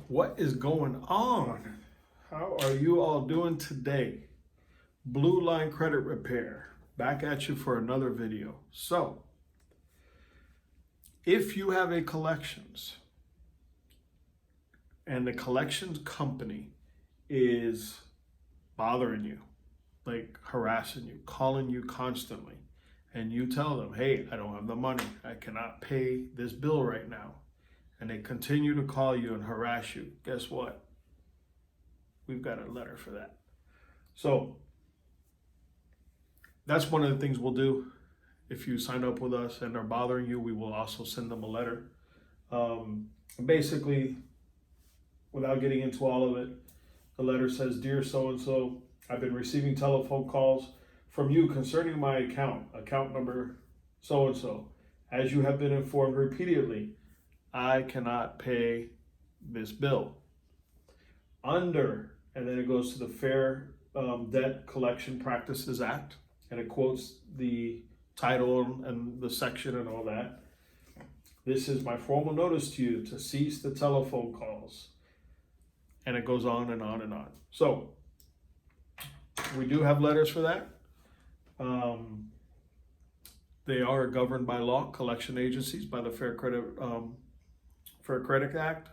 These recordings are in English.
What is going on? How are you all doing today? Blue Line Credit Repair, back at you for another video. So, if you have a collections and the collections company is bothering you, like harassing you, calling you constantly, and you tell them, hey, I don't have the money, I cannot pay this bill right now, and they continue to call you and harass you, guess what? We've got a letter for that. So that's one of the things we'll do. If you sign up with us and they're bothering you, we will also send them a letter. Basically, without getting into all of it, the letter says, Dear so-and-so, I've been receiving telephone calls from you concerning my account number so-and-so. As you have been informed repeatedly, I cannot pay this bill. Under, and then it goes to the Fair Debt Collection Practices Act, and it quotes the title and the section and all that. This is my formal notice to you to cease the telephone calls. And it goes on and on and on. So, we do have letters for that. They are governed by law, collection agencies, by the Fair Credit Act,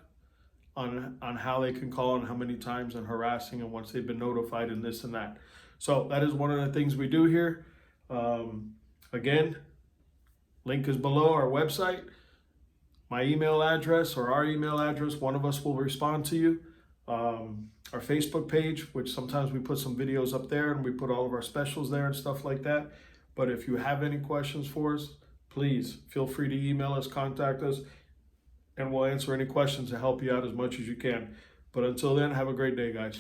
on how they can call and how many times and harassing and once they've been notified and this and that. So that is one of the things we do here. Again, link is below our website, my email address or our email address. One of us will respond to you. Our Facebook page, which sometimes we put some videos up there and we put all of our specials there and stuff like that. But if you have any questions for us, please feel free to email us, contact us, and we'll answer any questions to help you out as much as you can. But until then, have a great day, guys.